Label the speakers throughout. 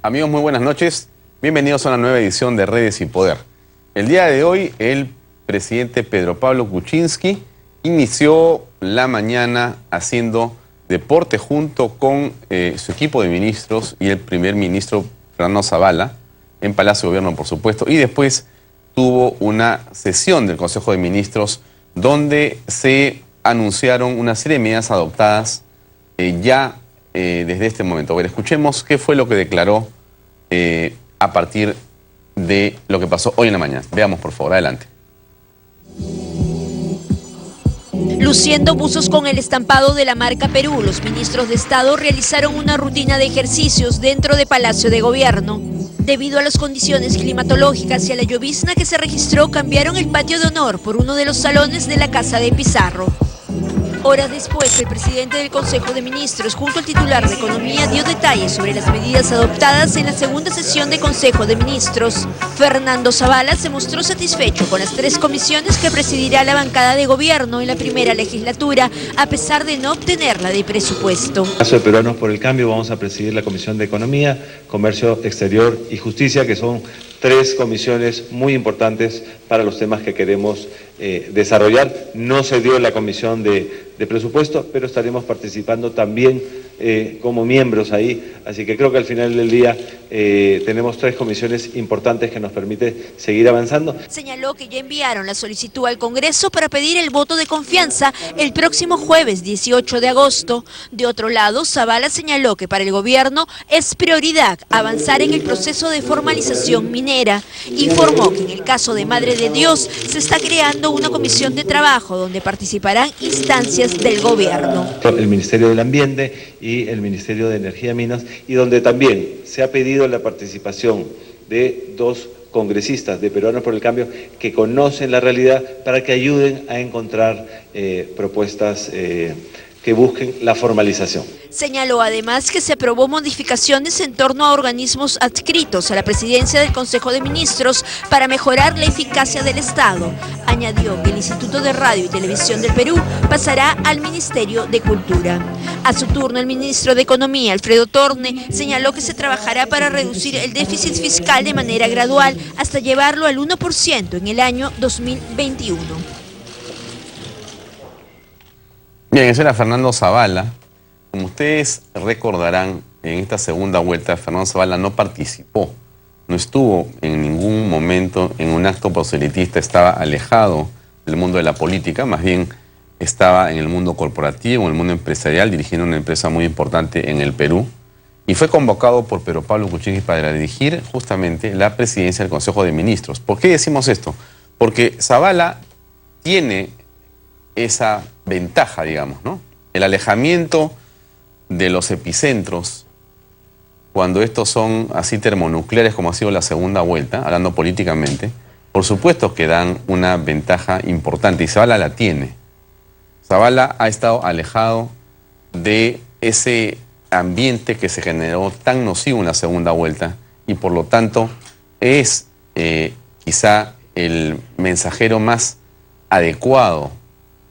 Speaker 1: Amigos, muy buenas noches. Bienvenidos a una nueva edición de Redes y Poder. El día de hoy, el presidente Pedro Pablo Kuczynski inició la mañana haciendo deporte junto con su equipo de ministros y el primer ministro Fernando Zavala, en Palacio de Gobierno, por supuesto, y después tuvo una sesión del Consejo de Ministros donde se anunciaron una serie de medidas adoptadas desde este momento. A ver, escuchemos qué fue lo que declaró a partir de lo que pasó hoy en la mañana. Veamos, por favor, adelante.
Speaker 2: Luciendo buzos con el estampado de la marca Perú, los ministros de Estado realizaron una rutina de ejercicios dentro de Palacio de Gobierno. Debido a las condiciones climatológicas y a la llovizna que se registró, cambiaron el patio de honor por uno de los salones de la Casa de Pizarro. Horas después, el presidente del Consejo de Ministros, junto al titular de Economía, dio detalles sobre las medidas adoptadas en la segunda sesión del Consejo de Ministros. Fernando Zavala se mostró satisfecho con las 3 comisiones que presidirá la bancada de gobierno en la primera legislatura, a pesar de no obtener la de presupuesto.
Speaker 3: En el caso de Peruanos por el Cambio, vamos a presidir la Comisión de Economía, Comercio Exterior y Justicia, que son 3 comisiones muy importantes para los temas que queremos desarrollar. No se dio la comisión de presupuesto, pero estaremos participando también como miembros ahí, así que creo que al final del día tenemos 3 comisiones importantes que nos permite seguir avanzando.
Speaker 2: Señaló que ya enviaron la solicitud al Congreso para pedir el voto de confianza el próximo jueves 18 de agosto. De otro lado, Zavala señaló que para el gobierno es prioridad avanzar en el proceso de formalización minera. Informó que en el caso de Madre de Dios se está creando una comisión de trabajo donde participarán instancias del gobierno.
Speaker 3: El Ministerio del Ambiente y el Ministerio de Energía y Minas, y donde también se ha pedido la participación de 2 congresistas de Peruanos por el Cambio que conocen la realidad para que ayuden a encontrar propuestas que busquen la formalización.
Speaker 2: Señaló además que se aprobó modificaciones en torno a organismos adscritos a la presidencia del Consejo de Ministros para mejorar la eficacia del Estado. Añadió que el Instituto de Radio y Televisión del Perú pasará al Ministerio de Cultura. A su turno, el ministro de Economía, Alfredo Torne, señaló que se trabajará para reducir el déficit fiscal de manera gradual hasta llevarlo al 1% en el año 2021.
Speaker 1: Bien, ese era Fernando Zavala. Como ustedes recordarán, en esta segunda vuelta, Fernando Zavala no participó, no estuvo en ningún momento en un acto proselitista, estaba alejado del mundo de la política, más bien estaba en el mundo corporativo, en el mundo empresarial, dirigiendo una empresa muy importante en el Perú, y fue convocado por Pedro Pablo Kuczynski para dirigir justamente la presidencia del Consejo de Ministros. ¿Por qué decimos esto? Porque Zavala tiene esa ventaja, digamos, ¿no? El alejamiento de los epicentros, cuando estos son así termonucleares como ha sido la segunda vuelta, hablando políticamente, por supuesto que dan una ventaja importante, y Zavala la tiene. Zavala ha estado alejado de ese ambiente que se generó tan nocivo en la segunda vuelta, y por lo tanto es quizá el mensajero más adecuado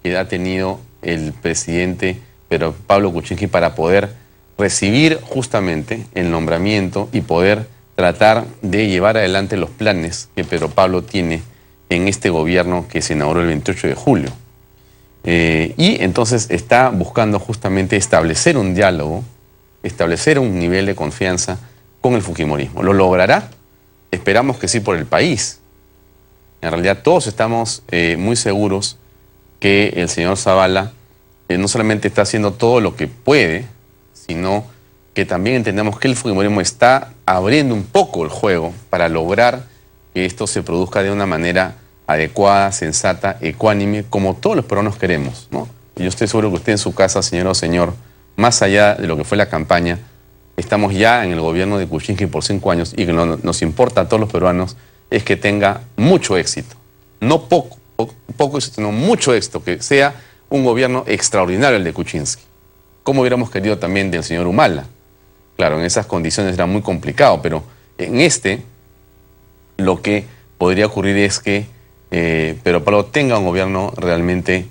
Speaker 1: que ha tenido el presidente Pedro Pablo Kuczynski para poder recibir justamente el nombramiento y poder tratar de llevar adelante los planes que Pedro Pablo tiene en este gobierno que se inauguró el 28 de julio. Y entonces está buscando justamente establecer un diálogo, establecer un nivel de confianza con el fujimorismo. ¿Lo logrará? Esperamos que sí, por el país. En realidad todos estamos muy seguros que el señor Zavala no solamente está haciendo todo lo que puede, sino que también entendemos que el fujimorismo está abriendo un poco el juego para lograr que esto se produzca de una manera adecuada, sensata, ecuánime, como todos los peruanos queremos, ¿no? Y yo estoy seguro que usted en su casa, señora o señor, más allá de lo que fue la campaña, estamos ya en el gobierno de Kuczynski por 5 años, y que nos importa a todos los peruanos es que tenga mucho éxito, no poco éxito, sino mucho éxito, que sea un gobierno extraordinario el de Kuczynski, como hubiéramos querido también del señor Humala. Claro, en esas condiciones era muy complicado, pero en lo que podría ocurrir es que Pedro Pablo tenga un gobierno realmente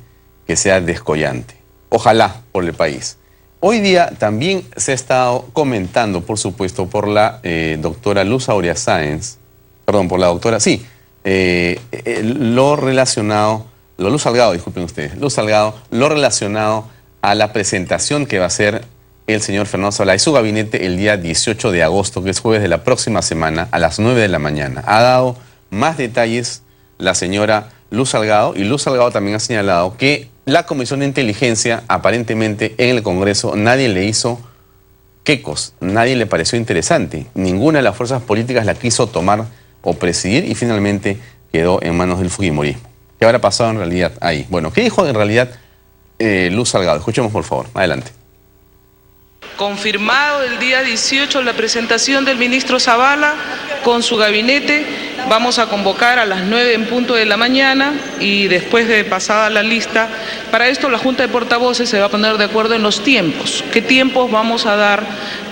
Speaker 1: que sea descollante. Ojalá por el país. hoy día también se ha estado comentando, por supuesto, por la doctora Luz Aurea Sáenz, perdón, por la doctora, sí, lo relacionado, Luz Salgado, disculpen ustedes, Luz Salgado, lo relacionado a la presentación que va a hacer el señor Fernando Zavala y su gabinete el día 18 de agosto, que es jueves de la próxima semana, a las 9 de la mañana. Ha dado más detalles la señora Luz Salgado, y Luz Salgado también ha señalado que la Comisión de Inteligencia, aparentemente en el Congreso, nadie le hizo quecos, nadie le pareció interesante. Ninguna de las fuerzas políticas la quiso tomar o presidir y finalmente quedó en manos del fujimorismo. ¿Qué habrá pasado en realidad ahí? Bueno, ¿qué dijo en realidad Luz Salgado? Escuchemos, por favor. Adelante.
Speaker 4: Confirmado el día 18 la presentación del ministro Zavala con su gabinete. Vamos a convocar a las 9 en punto de la mañana y después de pasada la lista. Para esto la Junta de Portavoces se va a poner de acuerdo en los tiempos. ¿Qué tiempos vamos a dar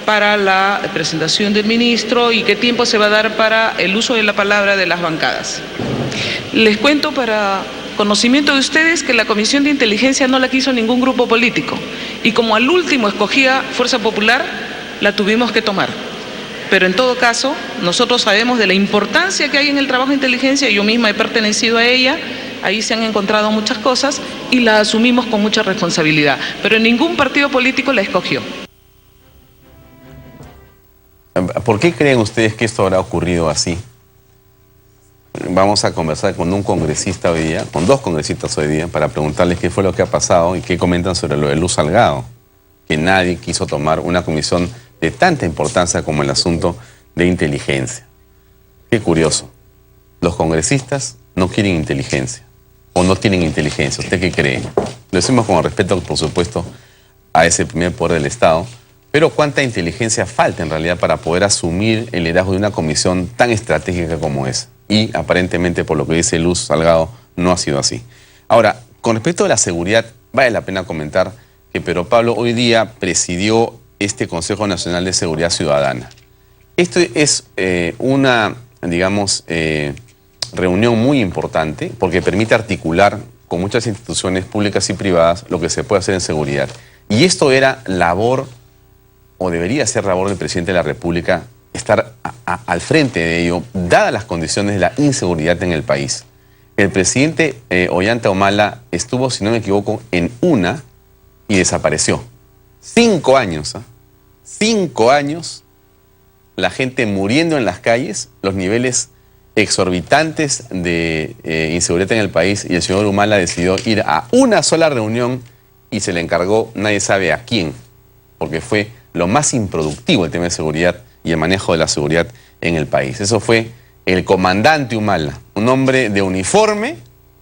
Speaker 4: para la presentación del ministro y qué tiempo se va a dar para el uso de la palabra de las bancadas? Les cuento para conocimiento de ustedes que la Comisión de Inteligencia no la quiso ningún grupo político y como al último escogía Fuerza Popular, la tuvimos que tomar. Pero en todo caso, nosotros sabemos de la importancia que hay en el trabajo de inteligencia, yo misma he pertenecido a ella, ahí se han encontrado muchas cosas y la asumimos con mucha responsabilidad, pero ningún partido político la escogió.
Speaker 1: ¿Por qué creen ustedes que esto habrá ocurrido así? Vamos a conversar con un congresista hoy día, con dos congresistas hoy día, para preguntarles qué fue lo que ha pasado y qué comentan sobre lo de Luz Salgado, que nadie quiso tomar una comisión de tanta importancia como el asunto de inteligencia. Qué curioso. Los congresistas no quieren inteligencia, o no tienen inteligencia. ¿Usted qué cree? Lo decimos con respeto, por supuesto, a ese primer poder del Estado, pero ¿cuánta inteligencia falta en realidad para poder asumir el liderazgo de una comisión tan estratégica como esa? Y aparentemente, por lo que dice Luz Salgado, no ha sido así. Ahora, con respecto a la seguridad, vale la pena comentar que Pedro Pablo hoy día presidió este Consejo Nacional de Seguridad Ciudadana. Esto es una, digamos, reunión muy importante porque permite articular con muchas instituciones públicas y privadas lo que se puede hacer en seguridad. Y esto era labor, o debería ser labor del presidente de la República, estar al frente de ello, dadas las condiciones de la inseguridad en el país. El presidente Ollanta Humala estuvo, si no me equivoco, en una y desapareció. 5 años, ¿eh? 5 años, la gente muriendo en las calles, los niveles exorbitantes de inseguridad en el país, y el señor Humala decidió ir a una sola reunión y se le encargó, nadie sabe a quién, porque fue lo más improductivo el tema de seguridad y el manejo de la seguridad en el país. Eso fue el comandante Humala, un hombre de uniforme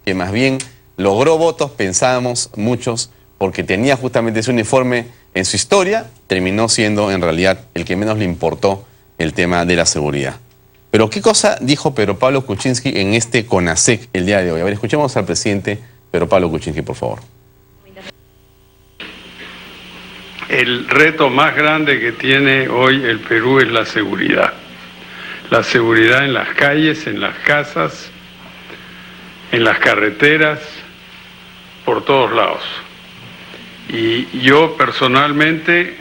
Speaker 1: que más bien logró votos, pensábamos muchos, porque tenía justamente ese uniforme en su historia, terminó siendo en realidad el que menos le importó el tema de la seguridad. Pero ¿qué cosa dijo Pedro Pablo Kuczynski en este CONASEC el día de hoy? A ver, escuchemos al presidente Pedro Pablo Kuczynski, por favor.
Speaker 5: El reto más grande que tiene hoy el Perú es la seguridad. La seguridad en las calles, en las casas, en las carreteras, por todos lados. Y yo personalmente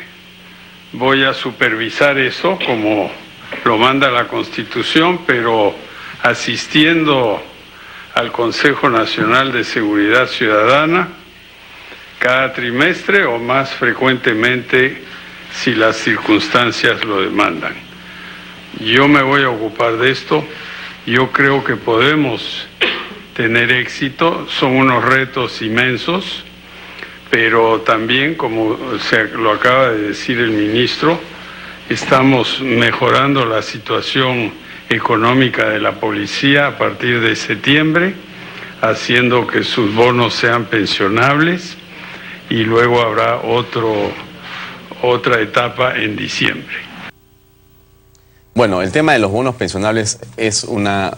Speaker 5: voy a supervisar eso como lo manda la Constitución, pero asistiendo al Consejo Nacional de Seguridad Ciudadana cada trimestre o más frecuentemente si las circunstancias lo demandan. Yo me voy a ocupar de esto. Yo creo que podemos tener éxito. Son unos retos inmensos, pero también, como lo acaba de decir el ministro, estamos mejorando la situación económica de la policía a partir de septiembre, haciendo que sus bonos sean pensionables, y luego habrá otra etapa en diciembre.
Speaker 1: Bueno, el tema de los bonos pensionables es una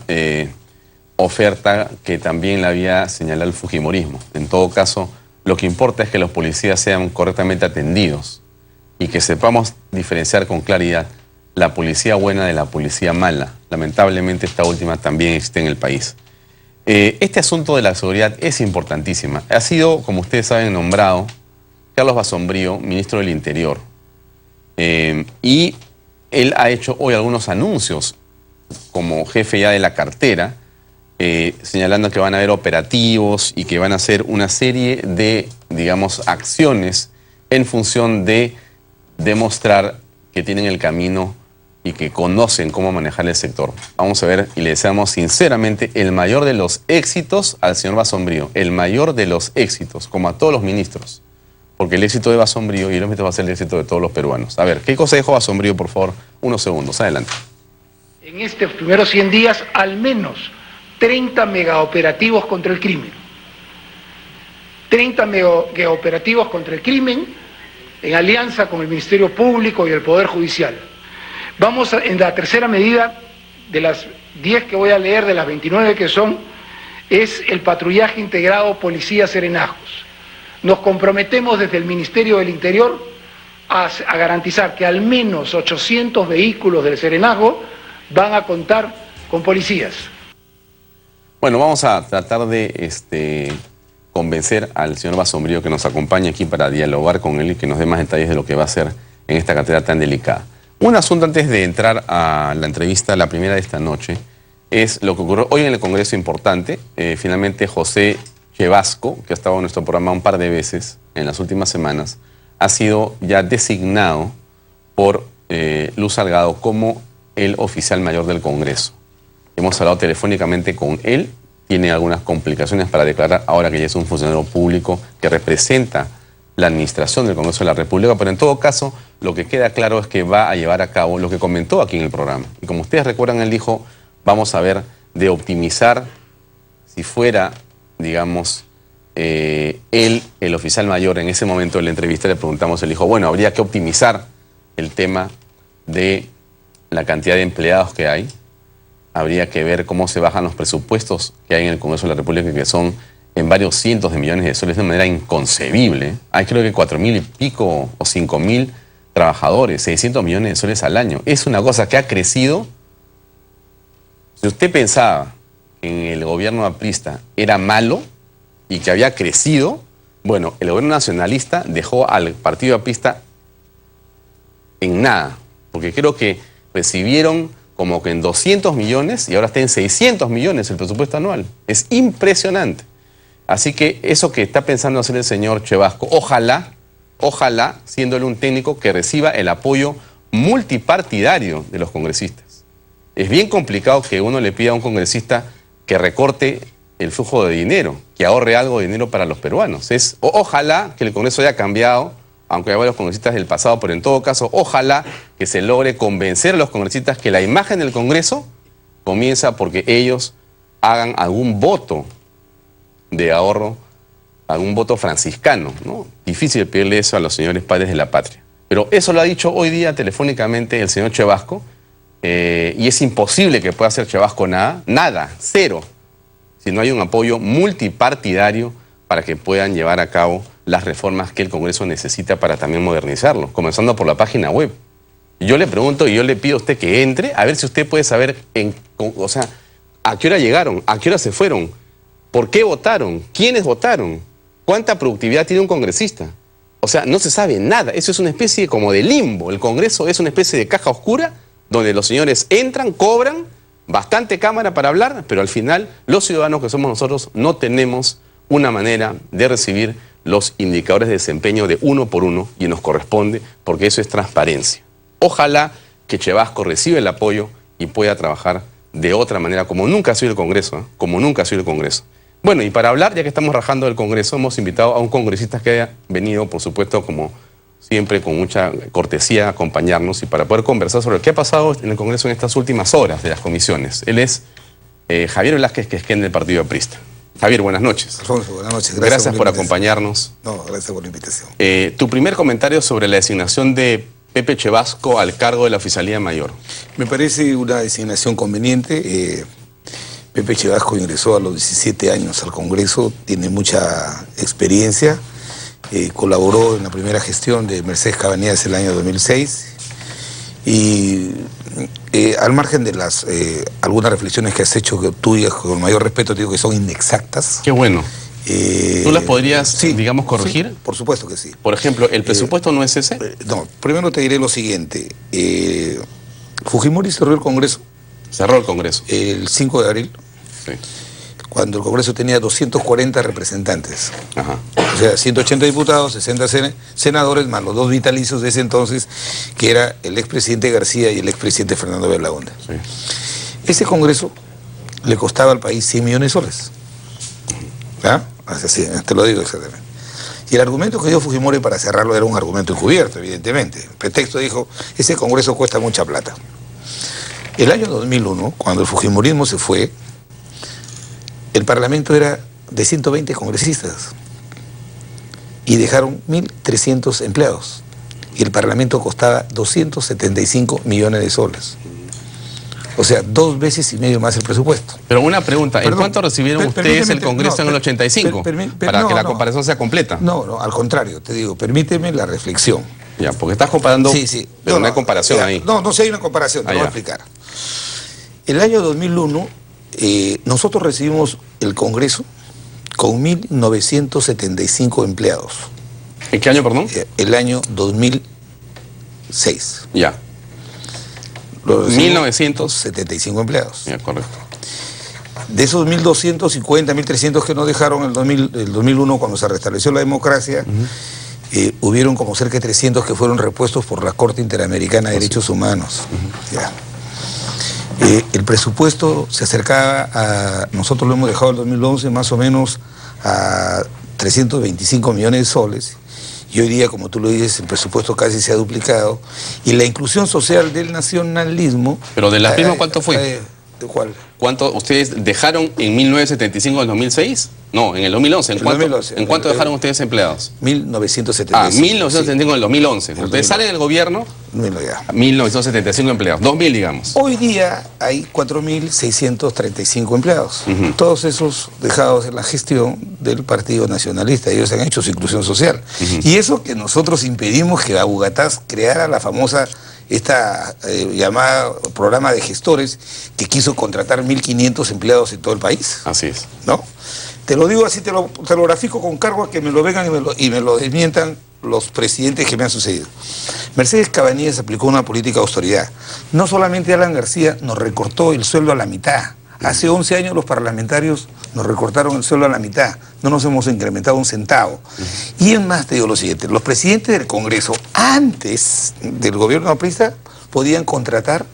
Speaker 1: oferta que también la había señalado el fujimorismo. En todo caso, lo que importa es que los policías sean correctamente atendidos y que sepamos diferenciar con claridad la policía buena de la policía mala. Lamentablemente esta última también existe en el país. Este asunto de la seguridad es importantísima. Ha sido, como ustedes saben, nombrado, Carlos Basombrío, ministro del Interior. Y él ha hecho hoy algunos anuncios como jefe ya de la cartera, señalando que van a haber operativos y que van a hacer una serie de, digamos, acciones en función de demostrar que tienen el camino y que conocen cómo manejar el sector. Vamos a ver y le deseamos sinceramente el mayor de los éxitos al señor Basombrío, el mayor de los éxitos, como a todos los ministros, porque el éxito de Basombrío y el éxito va a ser el éxito de todos los peruanos. A ver, ¿qué cosa dijo Basombrío, por favor? Unos segundos, adelante.
Speaker 6: En estos primeros 100 días, al menos 30 megaoperativos contra el crimen. 30 megaoperativos contra el crimen en alianza con el Ministerio Público y el Poder Judicial. Vamos en la tercera medida, de las 10 que voy a leer, de las 29 que son, es el patrullaje integrado policía-serenazgos. Nos comprometemos desde el Ministerio del Interior a garantizar que al menos 800 vehículos del serenazgo van a contar con policías.
Speaker 1: Bueno, vamos a tratar de convencer al señor Basombrío que nos acompañe aquí para dialogar con él y que nos dé más detalles de lo que va a hacer en esta cartera tan delicada. Un asunto antes de entrar a la entrevista, la primera de esta noche, es lo que ocurrió hoy en el Congreso importante. Finalmente José Chevasco, que ha estado en nuestro programa un par de veces en las últimas semanas, ha sido ya designado por Luz Salgado como el oficial mayor del Congreso. Hemos hablado telefónicamente con él, tiene algunas complicaciones para declarar ahora que ya es un funcionario público que representa la administración del Congreso de la República, pero en todo caso lo que queda claro es que va a llevar a cabo lo que comentó aquí en el programa. Y como ustedes recuerdan, él dijo, vamos a ver de optimizar, si fuera, digamos, él, el oficial mayor, en ese momento de la entrevista le preguntamos, él dijo, bueno, habría que optimizar el tema de la cantidad de empleados que hay, habría que ver cómo se bajan los presupuestos que hay en el Congreso de la República, que son en varios cientos de millones de soles de manera inconcebible. Hay creo que 4.000 y pico o 5.000 trabajadores, 600 millones de soles al año. Es una cosa que ha crecido. Si usted pensaba que en el gobierno aprista era malo y que había crecido, bueno, el gobierno nacionalista dejó al partido aprista en nada, porque creo que recibieron como que en 200 millones y ahora está en 600 millones el presupuesto anual. Es impresionante. Así que eso que está pensando hacer el señor Chevasco, ojalá, siendo él un técnico, que reciba el apoyo multipartidario de los congresistas. Es bien complicado que uno le pida a un congresista que recorte el flujo de dinero, que ahorre algo de dinero para los peruanos. Ojalá que el Congreso haya cambiado, aunque hay varios congresistas del pasado, pero en todo caso, ojalá que se logre convencer a los congresistas que la imagen del Congreso comienza porque ellos hagan algún voto de ahorro, algún voto franciscano, ¿no? Difícil pedirle eso a los señores padres de la patria. Pero eso lo ha dicho hoy día telefónicamente el señor Chevasco, y es imposible que pueda hacer Chevasco nada, cero, si no hay un apoyo multipartidario para que puedan llevar a cabo las reformas que el Congreso necesita para también modernizarlo, comenzando por la página web. Yo le pregunto y yo le pido a usted que entre, a ver si usted puede saber, a qué hora llegaron, a qué hora se fueron, por qué votaron, quiénes votaron, cuánta productividad tiene un congresista. O sea, no se sabe nada, eso es una especie como de limbo. El Congreso es una especie de caja oscura donde los señores entran, cobran, bastante cámara para hablar, pero al final los ciudadanos que somos nosotros no tenemos una manera de recibir los indicadores de desempeño de uno por uno y nos corresponde porque eso es transparencia. Ojalá que Chevasco reciba el apoyo y pueda trabajar de otra manera, como nunca ha sido el Congreso, como nunca ha sido el Congreso. Bueno, y para hablar, ya que estamos rajando del Congreso, hemos invitado a un congresista que haya venido, por supuesto, como siempre, con mucha cortesía a acompañarnos y para poder conversar sobre lo que ha pasado en el Congreso en estas últimas horas de las comisiones. Él es Javier Velázquez Quesquén del Partido Aprista. Javier, buenas noches.
Speaker 7: Alfonso, buenas noches.
Speaker 1: Gracias por acompañarnos.
Speaker 7: No, gracias por la invitación.
Speaker 1: Tu primer comentario sobre la designación de Pepe Chevasco al cargo de la Oficialía Mayor.
Speaker 7: Me parece una designación conveniente. Pepe Chevasco ingresó a los 17 años al Congreso, tiene mucha experiencia, colaboró en la primera gestión de Mercedes Cabañas el año 2006 y al margen de algunas reflexiones que has hecho tuyas, con mayor respeto, te digo que son inexactas.
Speaker 1: Qué bueno. ¿Tú las podrías,
Speaker 7: sí,
Speaker 1: digamos, corregir?
Speaker 7: Sí, por supuesto que sí.
Speaker 1: Por ejemplo, ¿el presupuesto no es ese?
Speaker 7: No, primero te diré lo siguiente. Fujimori cerró el Congreso.
Speaker 1: Cerró el Congreso.
Speaker 7: El 5 de abril,
Speaker 1: Sí.
Speaker 7: cuando el Congreso tenía 240 representantes.
Speaker 1: Ajá.
Speaker 7: O sea, 180 diputados, 60 senadores, más los 2 vitalicios de ese entonces, que era el expresidente García y el expresidente Fernando Belaúnde.
Speaker 1: Sí.
Speaker 7: Ese Congreso le costaba al país 100 millones de soles. ¿Ah? Así, te lo digo exactamente. Y el argumento que dio Fujimori para cerrarlo era un argumento encubierto, evidentemente. El pretexto dijo, ese Congreso cuesta mucha plata. El año 2001, cuando el Fujimorismo se fue, el Parlamento era de 120 congresistas y dejaron 1.300 empleados. Y el Parlamento costaba 275 millones de soles. O sea, 2 veces y medio más el presupuesto.
Speaker 1: Pero una pregunta, ¿en
Speaker 7: Perdón,
Speaker 1: cuánto recibieron ustedes el Congreso en el 85? Para que la comparación sea completa.
Speaker 7: No, al contrario, te digo, permíteme la reflexión.
Speaker 1: Ya, porque estás comparando,
Speaker 7: Sí.
Speaker 1: pero no hay comparación
Speaker 7: ya,
Speaker 1: ahí.
Speaker 7: No, sí hay una comparación, te lo voy a explicar. El año 2001, nosotros recibimos el Congreso con 1.975 empleados.
Speaker 1: ¿En qué año, perdón?
Speaker 7: El año 2006.
Speaker 1: Ya.
Speaker 7: 1.975 empleados.
Speaker 1: Ya, correcto.
Speaker 7: De esos 1.250, 1.300 que nos dejaron el 2001 cuando se restableció la democracia, hubieron como cerca de 300 que fueron repuestos por la Corte Interamericana de Derechos Humanos. Ya. El presupuesto se acercaba a, nosotros lo hemos dejado en el 2011 más o menos a 325 millones de soles. Y hoy día, como tú lo dices, el presupuesto casi se ha duplicado. Y la inclusión social del nacionalismo...
Speaker 1: ¿Pero del aprismo cuánto fue?
Speaker 7: ¿De cuál?
Speaker 1: ¿Cuánto ustedes dejaron en 1975 en el 2006? No, en el 2011. ¿En cuánto dejaron ustedes empleados?
Speaker 7: 1975.
Speaker 1: Ah, 1975 en el 2011. Ustedes salen del gobierno, 1975 empleados. 2.000, digamos.
Speaker 7: Hoy día hay 4.635 empleados. Todos esos dejados en la gestión del Partido Nacionalista. Ellos han hecho su inclusión social. Y eso que nosotros impedimos que Abugataz creara la famosa... esta llamada programa de gestores que quiso contratar 1.500 empleados en todo el país.
Speaker 1: Así es.
Speaker 7: ¿No? Te lo digo así, te lo grafico con cargo a que me lo vengan y me lo desmientan los presidentes que me han sucedido. Mercedes Cabanillas aplicó una política de austeridad. No solamente Alan García nos recortó el sueldo a la mitad. Hace 11 años los parlamentarios nos recortaron el sueldo a la mitad. No nos hemos incrementado un centavo. Y es más, te digo lo siguiente, los presidentes del Congreso, antes del gobierno aprista, podían contratar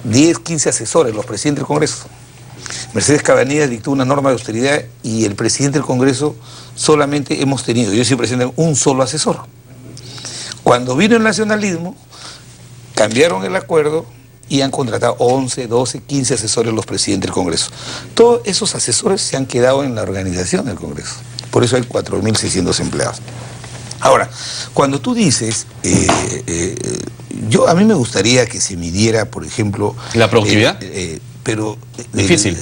Speaker 7: 10, 15 asesores, los presidentes del Congreso. Mercedes Cabanillas dictó una norma de austeridad y el presidente del Congreso solamente hemos tenido, yo soy presidente, un solo asesor. Cuando vino el nacionalismo, cambiaron el acuerdo y han contratado 11, 12, 15 asesores los presidentes del Congreso. Todos esos asesores se han quedado en la organización del Congreso. Por eso hay 4.600 empleados. Ahora, cuando tú dices, a mí me gustaría que se midiera, por ejemplo...
Speaker 1: ¿La productividad?
Speaker 7: Pero
Speaker 1: difícil.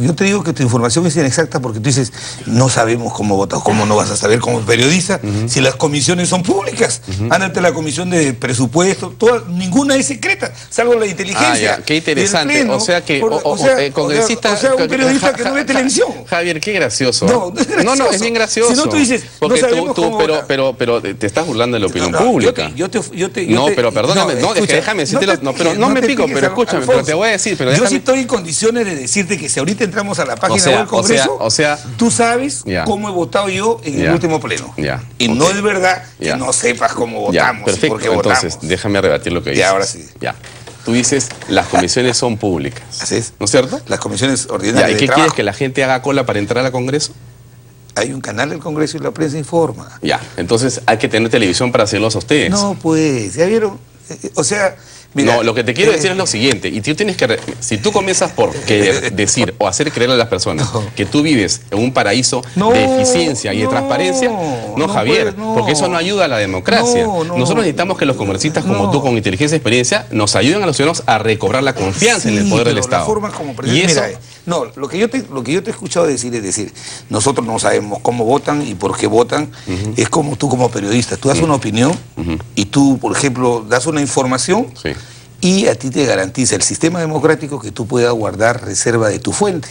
Speaker 7: Yo te digo que tu información es inexacta porque tú dices, no sabemos cómo votas, cómo no vas a saber como periodista si las comisiones son públicas. Ándate a la comisión de presupuesto, ninguna es secreta, salvo la inteligencia.
Speaker 1: Qué interesante. Pleno, o sea que congresistas...
Speaker 7: O sea, un periodista que no ve televisión.
Speaker 1: Javier, qué gracioso.
Speaker 7: No es gracioso.
Speaker 1: No, es bien gracioso.
Speaker 7: Si no, tú dices,
Speaker 1: porque
Speaker 7: no sabemos cómo votar.
Speaker 1: pero te estás burlando de la opinión pública. Pero perdóname, déjame decirte... No me pico, pero escúchame, pero te voy a decir...
Speaker 7: Yo sí estoy en condiciones de decirte que si ahorita entramos a la página web del Congreso, tú sabes cómo he votado yo en el último pleno. Y no es verdad que no sepas cómo votamos.
Speaker 1: Perfecto, entonces déjame rebatir lo que dices.
Speaker 7: Y ahora sí.
Speaker 1: Tú dices, las comisiones son públicas.
Speaker 7: Así es.
Speaker 1: ¿No es cierto?
Speaker 7: Las comisiones ordinarias
Speaker 1: ¿Y qué quieres, que la gente haga cola para entrar al Congreso?
Speaker 7: Hay un canal del Congreso y la prensa informa.
Speaker 1: Entonces hay que tener televisión para hacerlos a ustedes.
Speaker 7: No, pues, ¿ya vieron? O sea...
Speaker 1: Mira, no, lo que te quiero decir es lo siguiente, y tú tienes que, si tú comienzas por querer decir o hacer creer a las personas que tú vives en un paraíso de eficiencia y de transparencia, Javier, porque eso no ayuda a la democracia. Nosotros necesitamos que los congresistas como tú, con inteligencia y experiencia, nos ayuden a los ciudadanos a recobrar la confianza en el poder del Estado.
Speaker 7: Y eso... Mira, lo que yo te he escuchado decir es decir, nosotros no sabemos cómo votan y por qué votan. Es como tú como periodista, tú das una opinión y tú, por ejemplo, das una información. Y a ti te garantiza el sistema democrático que tú puedas guardar reserva de tu fuente.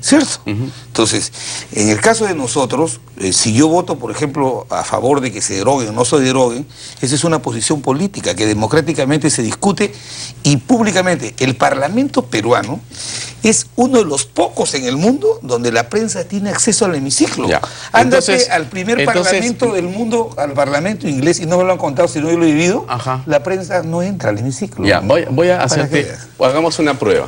Speaker 7: ¿cierto? Entonces, en el caso de nosotros, si yo voto, por ejemplo, a favor de que se deroguen o no se deroguen, esa es una posición política que democráticamente se discute y públicamente. El Parlamento peruano es uno de los pocos en el mundo donde la prensa tiene acceso al hemiciclo. Ándate al primer parlamento del mundo, al parlamento inglés, y no me lo han contado, si no yo lo he vivido, la prensa no entra al hemiciclo.
Speaker 1: Ya, voy a hacerte, hagamos una prueba.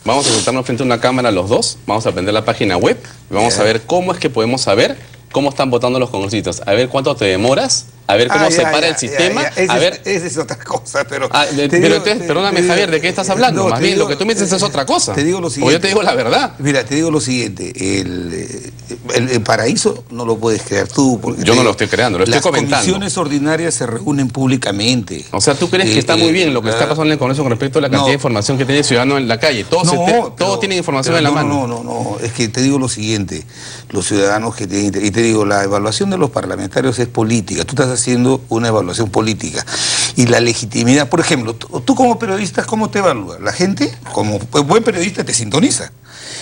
Speaker 1: Vamos a sentarnos frente a una cámara los dos, vamos a aprender la página web y vamos a ver cómo es que podemos saber cómo están votando los congresistas. A ver cuánto te demoras, a ver cómo se para el sistema. A ver,
Speaker 7: esa es otra cosa, pero...
Speaker 1: perdóname, Javier, ¿de qué estás hablando?
Speaker 7: No,
Speaker 1: más bien, lo que tú me dices es otra cosa.
Speaker 7: Te digo lo siguiente.
Speaker 1: O yo te digo la verdad.
Speaker 7: Mira, te digo lo siguiente. El paraíso no lo puedes crear tú. Porque
Speaker 1: yo no lo estoy creando, lo estoy comentando.
Speaker 7: Las comisiones ordinarias se reúnen públicamente.
Speaker 1: O sea, ¿tú crees que está muy bien lo que está pasando en el Congreso con respecto a la cantidad de información que tiene el ciudadano en la calle? Todos tienen información en la mano.
Speaker 7: No. Es que te digo lo siguiente. Los ciudadanos que tienen... Y te digo, la evaluación de los parlamentarios es política. Tú estás haciendo una evaluación política. Y la legitimidad... Por ejemplo, tú como periodista, ¿cómo te evalúas? La gente, como buen periodista, te sintoniza.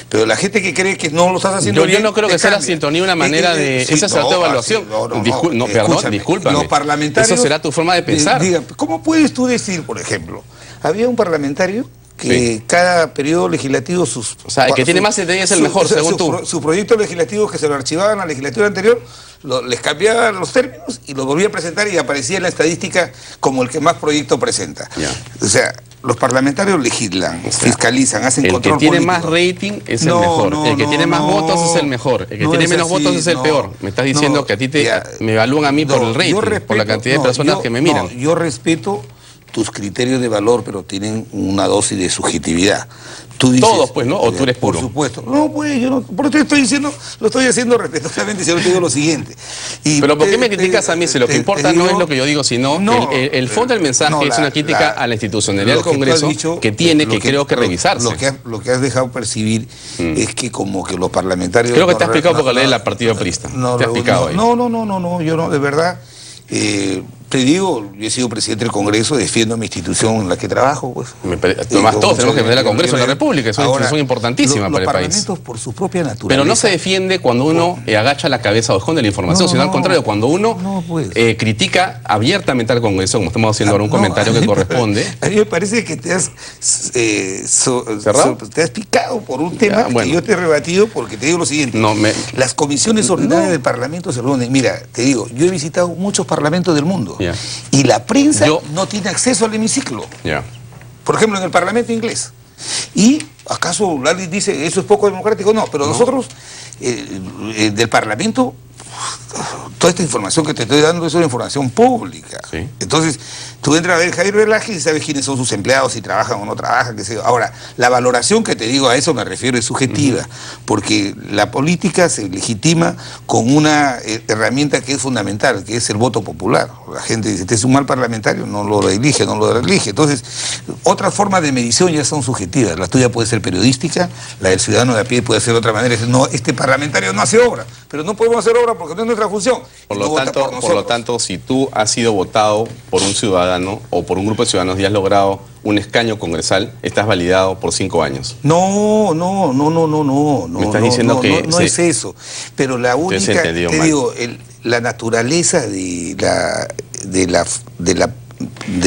Speaker 7: Pero la gente que cree que no lo estás haciendo bien...
Speaker 1: Yo no creo que sea la sintonía una manera de... esa será tu evaluación. Perdón, discúlpame.
Speaker 7: Los parlamentarios...
Speaker 1: Eso será tu forma de pensar.
Speaker 7: ¿Cómo puedes tú decir, por ejemplo, había un parlamentario que cada periodo legislativo
Speaker 1: o sea, el que tiene más detalles es el mejor, según tú.
Speaker 7: Su proyecto legislativo que se lo archivaban a la legislatura anterior, les cambiaban los términos y lo volvía a presentar y aparecía en la estadística como el que más proyecto presenta. O sea, los parlamentarios legislan, fiscalizan, hacen control político.
Speaker 1: El que tiene más rating es el mejor. El que tiene más votos es el mejor. El que tiene menos votos es el peor. Me estás diciendo que a ti me evalúan a mí por el rating, por la cantidad de personas que me miran.
Speaker 7: Yo respeto tus criterios de valor, pero tienen una dosis de subjetividad. Tú dices, todos,
Speaker 1: pues, ¿no? ¿O tú eres puro?
Speaker 7: Por supuesto. No, pues, yo no... Por eso te estoy diciendo, lo estoy haciendo respetuosamente, si yo te digo lo siguiente.
Speaker 1: Pero ¿por qué me criticas a mí si lo que importa no es lo que yo digo, sino el fondo del mensaje es una crítica a la institucionalidad del Congreso que tiene que creo que revisarse?
Speaker 7: Lo que has dejado percibir es que como que los parlamentarios...
Speaker 1: Creo que te has explicado porque lees la Partido Aprista. Te has explicado ahí.
Speaker 7: No, yo no, de verdad... te digo, yo he sido presidente del Congreso, defiendo mi institución en la que trabajo. Pues.
Speaker 1: Además, todos tenemos que defender al Congreso de la República, es una institución importantísima para el país.
Speaker 7: Los parlamentos por su propia naturaleza.
Speaker 1: Pero no se defiende cuando uno agacha la cabeza o esconde la información, sino al contrario, cuando uno critica abiertamente al Congreso, como estamos haciendo ahora un comentario que corresponde.
Speaker 7: A mí me parece que te has picado por un tema que yo te he rebatido porque te digo lo siguiente. Las comisiones ordinarias del Parlamento se reúnen. Mira, te digo, yo he visitado muchos parlamentos del mundo. Y la prensa no tiene acceso al hemiciclo. Por ejemplo, en el Parlamento inglés. ¿Y acaso alguien dice eso es poco democrático? No, pero nosotros, del Parlamento, toda esta información que te estoy dando es una información pública. Entonces, tú entras a ver Javier Velázquez y sabes quiénes son sus empleados, si trabajan o no trabajan, qué sé yo. Ahora, la valoración que te digo, a eso me refiero, es subjetiva, porque la política se legitima con una herramienta que es fundamental, que es el voto popular. La gente dice, este es un mal parlamentario, no lo elige, no lo reelige. Entonces, otras formas de medición ya son subjetivas. La tuya puede ser periodística, la del ciudadano de a pie puede ser de otra manera. No, este parlamentario no hace obra, pero no podemos hacer obra porque no es nuestra función.
Speaker 1: Por lo tanto, si tú has sido votado por un ciudadano o por un grupo de ciudadanos y has logrado un escaño congresal, estás validado por 5 años.
Speaker 7: No.
Speaker 1: Me estás diciendo que
Speaker 7: no es eso. Pero la única, te digo, la naturaleza de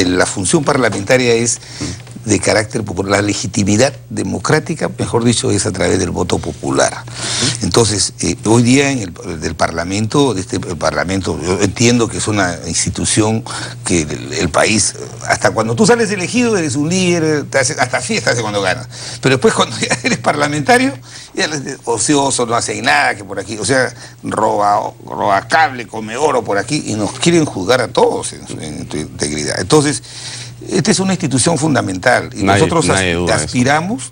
Speaker 7: la función parlamentaria es de carácter popular. La legitimidad democrática, mejor dicho, es a través del voto popular. Entonces, hoy día en el Parlamento, yo entiendo que es una institución que el país, hasta cuando tú sales elegido, eres un líder, hasta fiesta hace cuando ganas. Pero después cuando ya eres parlamentario, ya eres ocioso, no hace nada, que por aquí, o sea, roba cable, come oro por aquí, y nos quieren juzgar a todos en tu integridad. Entonces, esta es una institución fundamental y nosotros aspiramos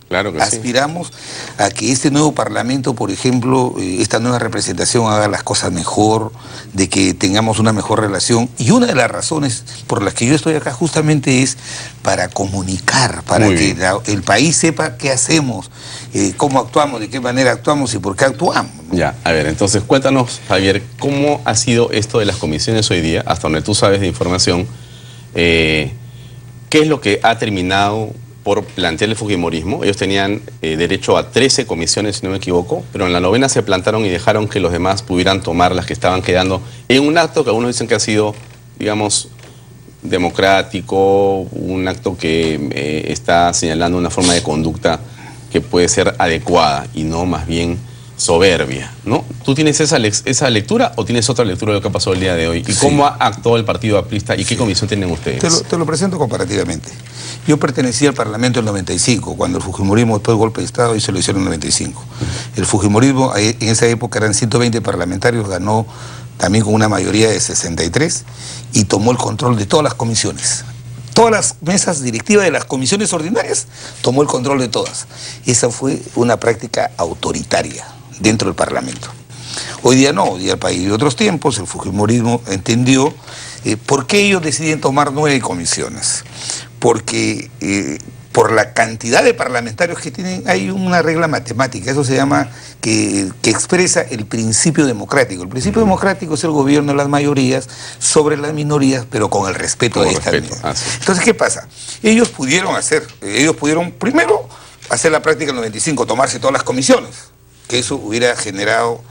Speaker 7: a que este nuevo Parlamento, por ejemplo, esta nueva representación haga las cosas mejor, de que tengamos una mejor relación. Y una de las razones por las que yo estoy acá justamente es para comunicar, para que el país sepa qué hacemos, cómo actuamos, de qué manera actuamos y por qué actuamos.
Speaker 1: Ya, a ver, entonces cuéntanos, Javier, ¿cómo ha sido esto de las comisiones hoy día, hasta donde tú sabes de información? ¿Qué es lo que ha terminado por plantear el fujimorismo. Ellos tenían derecho a 13 comisiones, si no me equivoco, pero en la 9ª se plantaron y dejaron que los demás pudieran tomar las que estaban quedando en un acto que algunos dicen que ha sido, digamos, democrático, un acto que está señalando una forma de conducta que puede ser adecuada y no más bien soberbia, ¿no? ¿Tú tienes esa lectura o tienes otra lectura de lo que ha pasado el día de hoy? ¿Y cómo ha actuado el partido aprista y qué comisión tienen ustedes?
Speaker 7: Te lo presento comparativamente. Yo pertenecía al Parlamento en el 95, cuando el fujimorismo después del golpe de Estado hizo la elección en el 95. El fujimorismo en esa época eran 120 parlamentarios, ganó también con una mayoría de 63 y tomó el control de todas las comisiones. Todas las mesas directivas de las comisiones ordinarias, tomó el control de todas. Esa fue una práctica autoritaria dentro del Parlamento. Hoy día no, hoy día el país de otros tiempos, el fujimorismo entendió por qué ellos deciden tomar 9 comisiones. Porque por la cantidad de parlamentarios que tienen, hay una regla matemática, eso se llama, que expresa el principio democrático. El principio democrático es el gobierno de las mayorías sobre las minorías, pero con el respeto de estas minorías. Entonces, ¿qué pasa? Ellos pudieron primero hacer la práctica del 95, tomarse todas las comisiones, que eso hubiera generado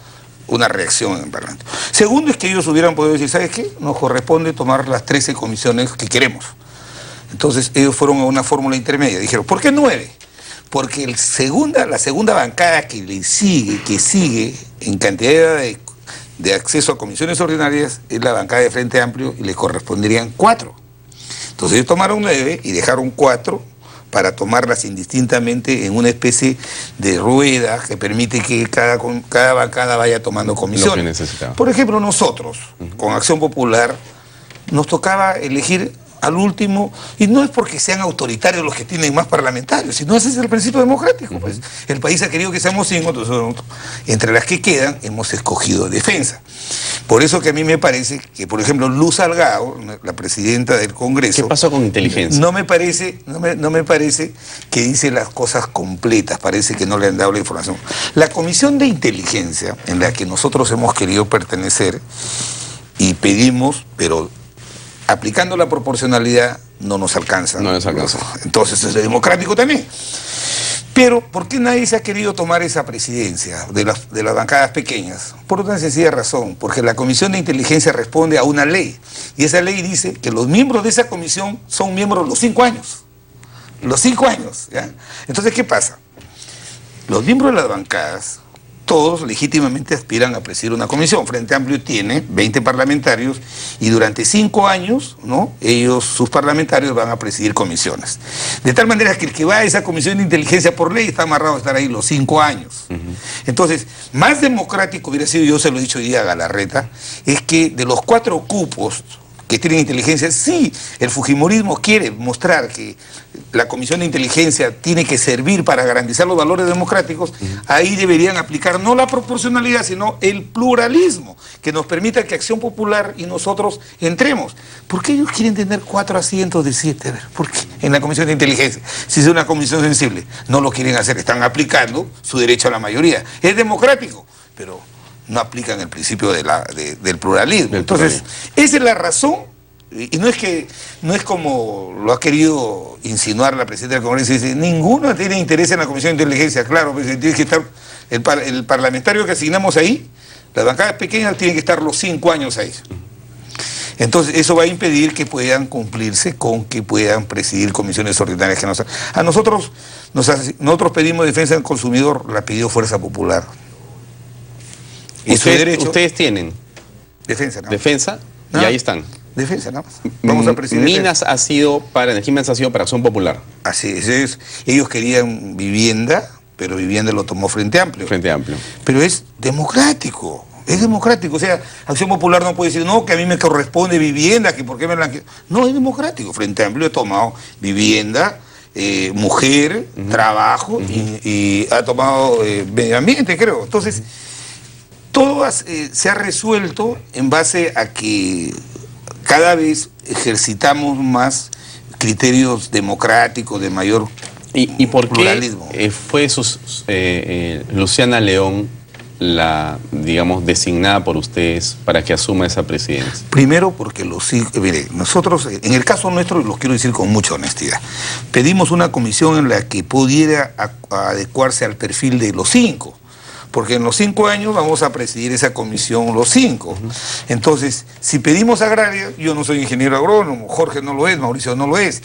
Speaker 7: una reacción en el Parlamento. Segundo es que ellos hubieran podido decir, ¿sabes qué? Nos corresponde tomar las 13 comisiones que queremos. Entonces ellos fueron a una fórmula intermedia. Dijeron, ¿por qué 9? Porque la segunda bancada que sigue en cantidad de acceso a comisiones ordinarias es la bancada de Frente Amplio y le corresponderían 4. Entonces ellos tomaron 9 y dejaron 4 para tomarlas indistintamente en una especie de rueda que permite que cada bancada vaya tomando comisiones. Por ejemplo, nosotros, con Acción Popular, nos tocaba elegir al último, y no es porque sean autoritarios los que tienen más parlamentarios, sino ese es el principio democrático. Pues. El país ha querido que seamos 5, entonces entre las que quedan hemos escogido defensa. Por eso que a mí me parece que, por ejemplo, Luz Salgado, la presidenta del Congreso...
Speaker 1: ¿Qué pasó con inteligencia?
Speaker 7: No me parece que dice las cosas completas, parece que no le han dado la información. La Comisión de Inteligencia, en la que nosotros hemos querido pertenecer, y pedimos, pero aplicando la proporcionalidad no nos alcanza.
Speaker 1: No nos alcanza.
Speaker 7: Entonces es democrático también. Pero, ¿por qué nadie se ha querido tomar esa presidencia de las bancadas pequeñas? Por una sencilla razón, porque la Comisión de Inteligencia responde a una ley, y esa ley dice que los miembros de esa comisión son miembros los 5 años. Los 5 años, ¿ya? Entonces, ¿qué pasa? Los miembros de las bancadas, todos legítimamente aspiran a presidir una comisión. Frente Amplio tiene 20 parlamentarios y durante 5 años, ¿no? Sus parlamentarios van a presidir comisiones. De tal manera que el que va a esa comisión de inteligencia por ley está amarrado a estar ahí los 5 años. Entonces, más democrático hubiera sido, yo se lo he dicho hoy día a Galarreta, es que de los 4 cupos que tienen inteligencia, sí, el fujimorismo quiere mostrar que la Comisión de Inteligencia tiene que servir para garantizar los valores democráticos, ahí deberían aplicar no la proporcionalidad, sino el pluralismo, que nos permita que Acción Popular y nosotros entremos. ¿Por qué ellos quieren tener 4 asientos de 7? ¿Por qué? En la Comisión de Inteligencia, si es una comisión sensible, no lo quieren hacer, están aplicando su derecho a la mayoría. Es democrático, pero no aplican el principio del pluralismo. Entonces, esa es la razón, y no es como lo ha querido insinuar la presidenta del Congreso, dice, ninguno tiene interés en la Comisión de Inteligencia. Claro, pues tiene que estar el parlamentario que asignamos ahí, las bancadas pequeñas tienen que estar los 5 años ahí. Entonces, eso va a impedir que puedan cumplirse con que puedan presidir comisiones ordinarias. A nosotros pedimos defensa del consumidor, la pidió Fuerza Popular.
Speaker 1: Ustedes tienen
Speaker 7: defensa, ¿no?
Speaker 1: Defensa, y ahí están.
Speaker 7: Defensa, ¿no? Vamos a presidir.
Speaker 1: Minas ha sido para Acción Popular.
Speaker 7: Así es. Ellos querían vivienda, pero vivienda lo tomó Frente Amplio.
Speaker 1: Frente Amplio.
Speaker 7: Pero es democrático. Es democrático. O sea, Acción Popular no puede decir, no, que a mí me corresponde vivienda, que por qué me la... No, es democrático. Frente Amplio ha tomado vivienda, mujer, trabajo y ha tomado medio ambiente, creo. Entonces, todo se ha resuelto en base a que cada vez ejercitamos más criterios democráticos de mayor
Speaker 1: ¿Y por
Speaker 7: pluralismo.
Speaker 1: qué fue Luciana León digamos, designada por ustedes para que asuma esa presidencia?
Speaker 7: Primero porque mire, nosotros, en el caso nuestro, lo quiero decir con mucha honestidad, pedimos una comisión en la que pudiera adecuarse al perfil de los 5. Porque en los 5 años vamos a presidir esa comisión los 5. Entonces, si pedimos agraria, yo no soy ingeniero agrónomo, Jorge no lo es, Mauricio no lo es.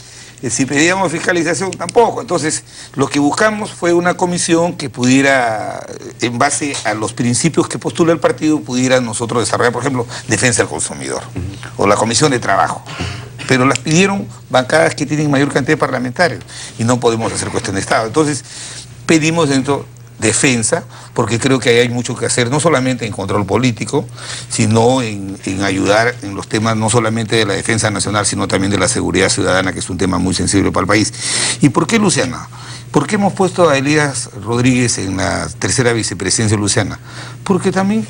Speaker 7: Si pedíamos fiscalización, tampoco. Entonces, lo que buscamos fue una comisión que pudiera, en base a los principios que postula el partido, pudiera nosotros desarrollar, por ejemplo, defensa del consumidor, o la comisión de trabajo. Pero las pidieron bancadas que tienen mayor cantidad de parlamentarios, y no podemos hacer cuestión de Estado. Entonces, pedimos dentro defensa, porque creo que ahí hay mucho que hacer, no solamente en control político, sino en ayudar en los temas no solamente de la defensa nacional, sino también de la seguridad ciudadana, que es un tema muy sensible para el país. ¿Y por qué Luciana? ¿Por qué hemos puesto a Elías Rodríguez en la tercera vicepresidencia de Luciana? Porque también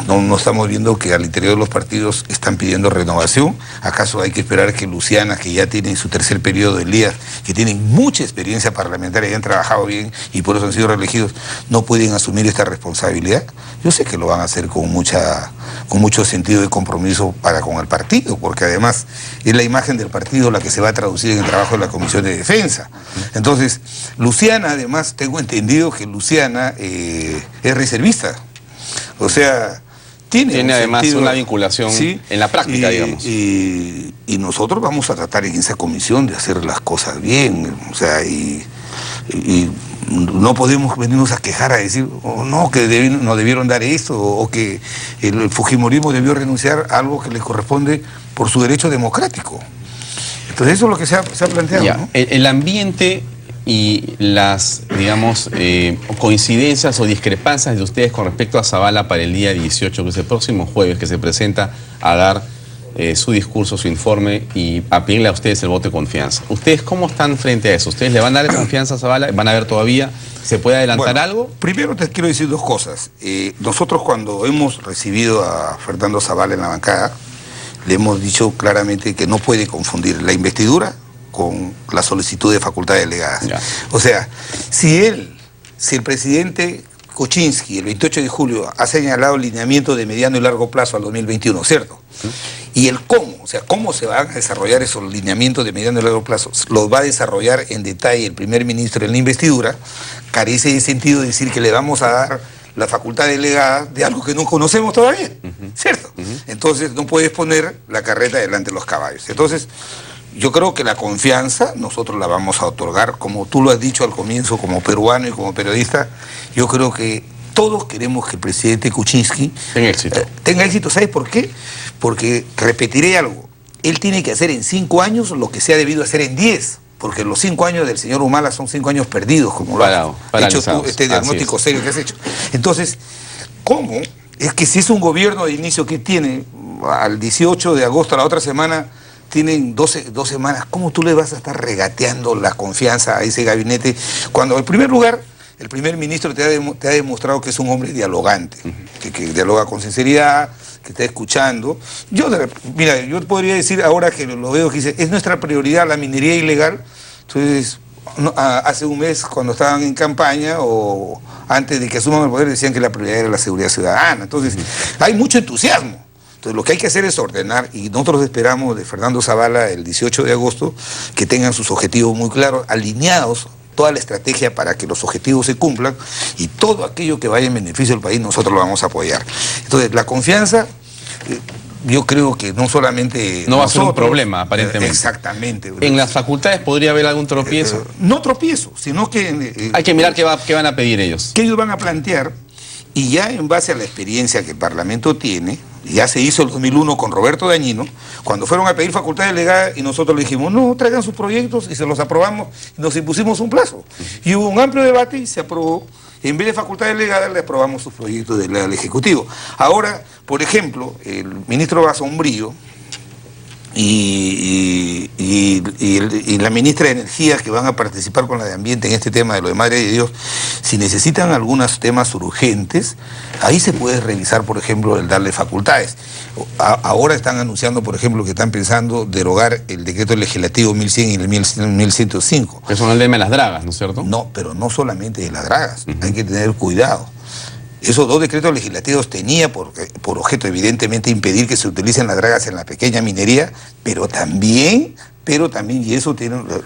Speaker 7: no estamos viendo que al interior de los partidos están pidiendo renovación. ¿Acaso hay que esperar que Luciana, que ya tiene su tercer periodo, Elías, que tienen mucha experiencia parlamentaria y han trabajado bien y por eso han sido reelegidos, no pueden asumir esta responsabilidad? Yo sé que lo van a hacer con mucho sentido de compromiso para con el partido, porque además es la imagen del partido la que se va a traducir en el trabajo de la Comisión de Defensa. Entonces, Luciana, además, tengo entendido que Luciana es reservista. O sea, tiene
Speaker 1: además
Speaker 7: sentido,
Speaker 1: una vinculación, ¿sí?, en la práctica, digamos.
Speaker 7: Y nosotros vamos a tratar en esa comisión de hacer las cosas bien. O sea, y no podemos venirnos a quejar a decir, no, que nos debieron dar esto, o que el fujimorismo debió renunciar a algo que le corresponde por su derecho democrático. Entonces eso es lo que se ha planteado,
Speaker 1: ya,
Speaker 7: ¿no?
Speaker 1: El ambiente y las, digamos, coincidencias o discrepancias de ustedes con respecto a Zavala para el día 18, que es el próximo jueves, que se presenta a dar su discurso, su informe y a pedirle a ustedes el voto de confianza. ¿Ustedes cómo están frente a eso? ¿Ustedes le van a dar confianza a Zavala? ¿Van a ver todavía? ¿Se puede adelantar algo?
Speaker 7: Primero te quiero decir dos cosas. Nosotros cuando hemos recibido a Fernando Zavala en la bancada, le hemos dicho claramente que no puede confundir la investidura con la solicitud de facultades delegadas. Ya. O sea, si el presidente Kuczynski el 28 de julio ha señalado el lineamiento de mediano y largo plazo al 2021, ¿cierto? ¿Sí? Y el cómo, o sea, cómo se van a desarrollar esos lineamientos de mediano y largo plazo, los va a desarrollar en detalle el primer ministro en la investidura, carece de sentido decir que le vamos a dar la facultad delegada de algo que no conocemos todavía, ¿cierto? Entonces no puedes poner la carreta delante de los caballos. Entonces, yo creo que la confianza nosotros la vamos a otorgar, como tú lo has dicho al comienzo, como peruano y como periodista. Yo creo que todos queremos que el presidente Kuczynski tenga éxito. ¿Sabes por qué? Porque, repetiré algo, él tiene que hacer en 5 años lo que se ha debido hacer en 10, porque los 5 años del señor Humala son 5 años perdidos, como lo has hecho tú, este diagnóstico serio que has hecho. Entonces, ¿cómo? Es que si es un gobierno de inicio que tiene al 18 de agosto, la otra semana, tienen 12 semanas, ¿cómo tú le vas a estar regateando la confianza a ese gabinete cuando, en primer lugar, el primer ministro te ha demostrado que es un hombre dialogante, que dialoga con sinceridad, que está escuchando? Mira, yo podría decir ahora que lo veo que dice, es nuestra prioridad la minería ilegal. Entonces, hace un mes cuando estaban en campaña o antes de que asuman el poder decían que la prioridad era la seguridad ciudadana. Entonces, hay mucho entusiasmo. Entonces, lo que hay que hacer es ordenar, y nosotros esperamos de Fernando Zavala el 18 de agosto que tengan sus objetivos muy claros, alineados, toda la estrategia para que los objetivos se cumplan, y todo aquello que vaya en beneficio del país nosotros lo vamos a apoyar. Entonces, la confianza, yo creo que no solamente
Speaker 1: no va a ser un problema, aparentemente.
Speaker 7: Exactamente.
Speaker 1: ¿En las facultades podría haber algún tropiezo?
Speaker 7: No tropiezo, sino que...
Speaker 1: hay que mirar qué van a pedir ellos.
Speaker 7: ¿Qué ellos van a plantear? Y ya en base a la experiencia que el Parlamento tiene, ya se hizo el 2001 con Roberto Dañino, cuando fueron a pedir facultad delegada y nosotros le dijimos, no, traigan sus proyectos, y se los aprobamos y nos impusimos un plazo. Y hubo un amplio debate y se aprobó. En vez de facultad delegada le aprobamos sus proyectos de ley al Ejecutivo. Ahora, por ejemplo, el ministro Basombrillo y la ministra de Energía, que van a participar con la de Ambiente en este tema de lo de Madre de Dios, si necesitan algunos temas urgentes, ahí se puede revisar, por ejemplo, el darle facultades. Ahora están anunciando, por ejemplo, que están pensando derogar el decreto legislativo 1100 y el 1105.
Speaker 1: Que son el tema de las dragas, ¿no es cierto?
Speaker 7: No, pero no solamente de las dragas, hay que tener cuidado. Esos 2 decretos legislativos tenía por objeto evidentemente impedir que se utilicen las dragas en la pequeña minería, pero también, y eso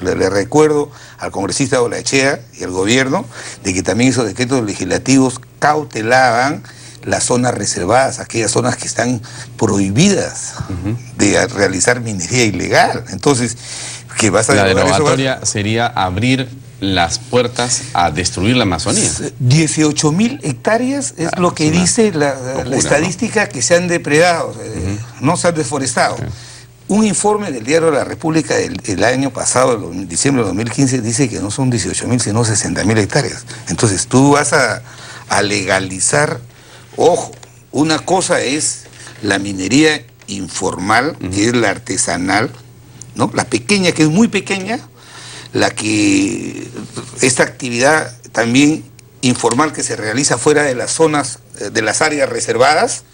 Speaker 7: le recuerdo al congresista Olaechea y al gobierno, de que también esos decretos legislativos cautelaban las zonas reservadas, aquellas zonas que están prohibidas de realizar minería ilegal. Entonces, ¿qué vas a
Speaker 1: la
Speaker 7: derogar
Speaker 1: derogatoria
Speaker 7: eso?
Speaker 1: sería abrir las puertas a destruir la Amazonía.
Speaker 7: 18.000 hectáreas es lo que dice la estadística, ¿no? Que se han depredado, no se han deforestado. Un informe del Diario de la República del año pasado, en diciembre de 2015, dice que no son 18.000, sino 60.000 hectáreas. Entonces tú vas a legalizar, ojo, una cosa es la minería informal, que es la artesanal, ¿no? La pequeña, que es muy pequeña, esta actividad también informal que se realiza fuera de las zonas, de las áreas reservadas,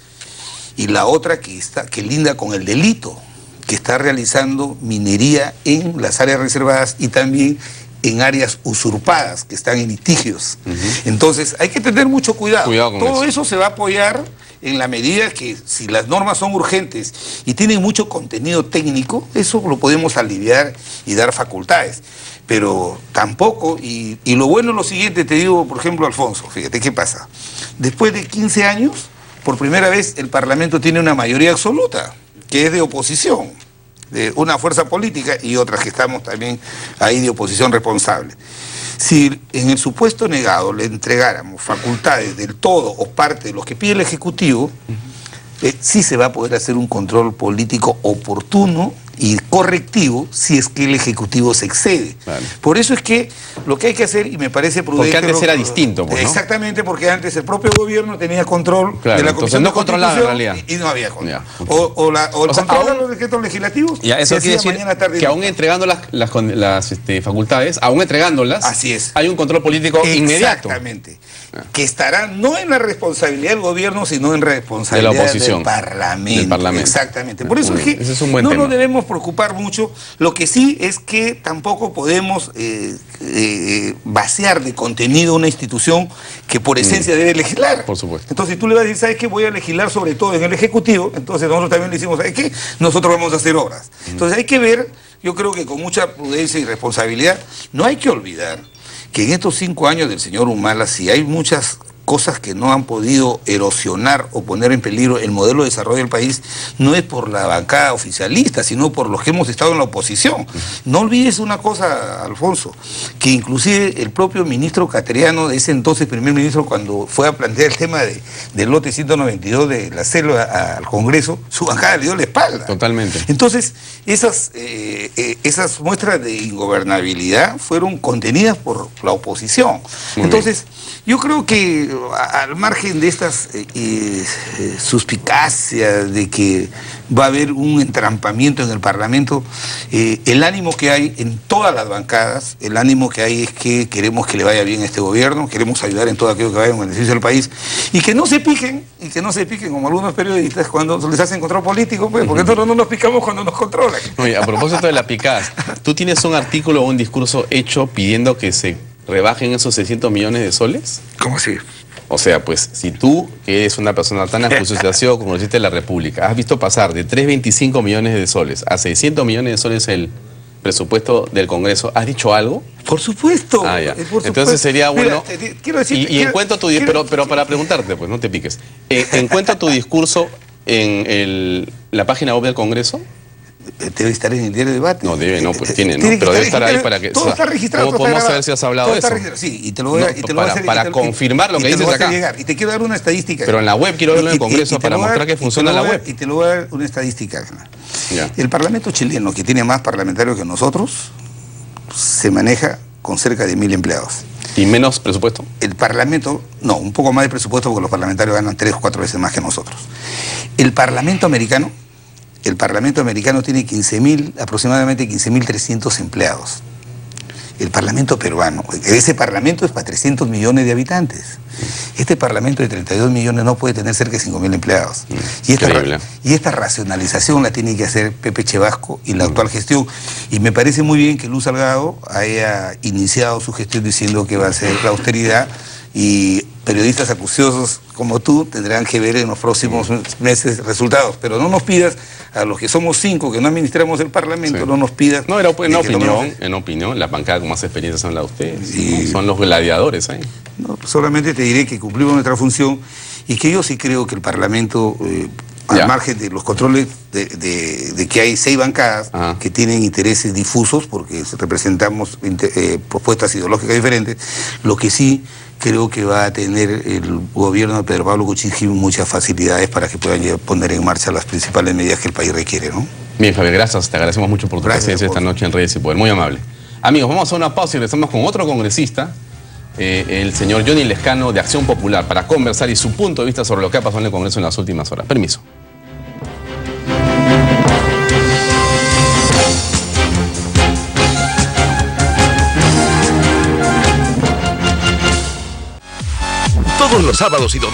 Speaker 7: y la otra que linda con el delito, que está realizando minería en las áreas reservadas y también en áreas usurpadas, que están en litigios. Entonces hay que tener mucho cuidado.
Speaker 1: Con
Speaker 7: todo eso se va a apoyar en la medida que, si las normas son urgentes y tienen mucho contenido técnico, eso lo podemos aliviar y dar facultades. Pero tampoco, y lo bueno es lo siguiente, te digo, por ejemplo, Alfonso, fíjate qué pasa. Después de 15 años, por primera vez el Parlamento tiene una mayoría absoluta, que es de oposición, de una fuerza política y otras que estamos también ahí de oposición responsable. Si en el supuesto negado le entregáramos facultades del todo o parte de los que pide el Ejecutivo, sí se va a poder hacer un control político oportuno y correctivo si es que el Ejecutivo se excede. Vale. Por eso es que lo que hay que hacer, y me parece prudente...
Speaker 1: Porque antes era distinto, pues, ¿no?
Speaker 7: Exactamente, porque antes el propio gobierno tenía control de la Comisión
Speaker 1: no
Speaker 7: de
Speaker 1: controlaba en realidad.
Speaker 7: Y no había control. O el control de los decretos legislativos.
Speaker 1: Ya, eso quiere decir
Speaker 7: mañana, tarde,
Speaker 1: que aún entregando las facultades, aún entregándolas,
Speaker 7: así es,
Speaker 1: hay un control político inmediato.
Speaker 7: Exactamente. Que estará no en la responsabilidad del gobierno, sino en responsabilidad
Speaker 1: de la oposición,
Speaker 7: del Parlamento. Exactamente. Por eso es que
Speaker 1: ese es un buen
Speaker 7: no
Speaker 1: tema.
Speaker 7: nos debemos preocupar mucho. Lo que sí es que tampoco podemos vaciar de contenido una institución que por esencia debe legislar.
Speaker 1: Por supuesto.
Speaker 7: Entonces, si tú le vas a decir, ¿sabes qué? Voy a legislar sobre todo en el Ejecutivo. Entonces nosotros también le decimos, ¿sabes qué? Nosotros vamos a hacer obras. Entonces hay que ver, yo creo que con mucha prudencia y responsabilidad, no hay que olvidar que en estos 5 años del señor Humala, si hay muchas cosas que no han podido erosionar o poner en peligro el modelo de desarrollo del país, no es por la bancada oficialista, sino por los que hemos estado en la oposición. No olvides una cosa, Alfonso, que inclusive el propio ministro Cateriano, ese entonces primer ministro, cuando fue a plantear el tema del lote 192 de la selva al Congreso, su bancada le dio la espalda.
Speaker 1: Totalmente.
Speaker 7: Entonces, esas muestras de ingobernabilidad fueron contenidas por la oposición. Entonces, yo creo que al margen de estas suspicacias de que va a haber un entrampamiento en el Parlamento, el ánimo que hay en todas las bancadas, el ánimo que hay es que queremos que le vaya bien a este gobierno, queremos ayudar en todo aquello que vaya en beneficio del país, y que no se piquen como algunos periodistas cuando les hacen control político, pues, porque nosotros no nos picamos cuando nos controlan.
Speaker 1: Oye, a propósito de la picada, tú tienes un artículo o un discurso hecho pidiendo que se rebajen esos 600 millones de soles.
Speaker 7: ¿Cómo así?
Speaker 1: O sea, pues, si tú, que eres una persona tan acusación como conociste de la República, has visto pasar de 325 millones de soles a 600 millones de soles el presupuesto del Congreso, ¿has dicho algo?
Speaker 7: Por supuesto.
Speaker 1: Ah, ya.
Speaker 7: Por supuesto.
Speaker 1: Entonces sería bueno...
Speaker 7: Mira, quiero decirte,
Speaker 1: y encuentro tu discurso, pero para preguntarte, pues, no te piques. ¿Encuentro tu discurso en la página web del Congreso?
Speaker 7: Debe estar en el diario de debate.
Speaker 1: No, debe, no, pues tiene, ¿no? Pero debe estar ahí para que...
Speaker 7: Todo está registrado.
Speaker 1: ¿Cómo podemos saber si has hablado de eso?
Speaker 7: Sí, y te lo voy a hacer...
Speaker 1: Para confirmar lo que dices acá.
Speaker 7: Llegar. Y te quiero dar una estadística.
Speaker 1: Pero en la web quiero verlo en el Congreso para mostrar que funciona la web.
Speaker 7: Y te lo voy a dar una estadística.
Speaker 1: Ya.
Speaker 7: El Parlamento chileno, que tiene más parlamentarios que nosotros, se maneja con cerca de 1.000 empleados.
Speaker 1: ¿Y menos presupuesto?
Speaker 7: El Parlamento, no, un poco más de presupuesto porque los parlamentarios ganan 3 o 4 veces más que nosotros. El Parlamento americano tiene aproximadamente 15.300 empleados. El Parlamento peruano, ese Parlamento es para 300 millones de habitantes. Este Parlamento de 32 millones no puede tener cerca de 5.000 empleados. Y esta racionalización la tiene que hacer Pepe Chevasco y la actual gestión. Y me parece muy bien que Luz Salgado haya iniciado su gestión diciendo que va a ser la austeridad y periodistas acuciosos como tú tendrán que ver en los próximos meses resultados. Pero no nos pidas, a los que somos 5 que no administramos el Parlamento, no nos pidas...
Speaker 1: No, era en opinión, la bancada con más experiencia son la de ustedes. ¿No? Son los gladiadores ahí.
Speaker 7: No, solamente te diré que cumplimos nuestra función y que yo sí creo que el Parlamento... al margen de los controles de que hay 6 bancadas que tienen intereses difusos, porque representamos propuestas ideológicas diferentes, lo que sí creo que va a tener el gobierno de Pedro Pablo Kuczynski muchas facilidades para que puedan poner en marcha las principales medidas que el país requiere, ¿no?
Speaker 1: Bien, Fabián, gracias. Te agradecemos mucho por tu presencia esta noche en Reyes y Poder. Muy amable. Amigos, vamos a una pausa y regresamos con otro congresista, el señor Johnny Lescano de Acción Popular, para conversar y su punto de vista sobre lo que ha pasado en el Congreso en las últimas horas. Permiso.
Speaker 8: Todos los sábados y domingos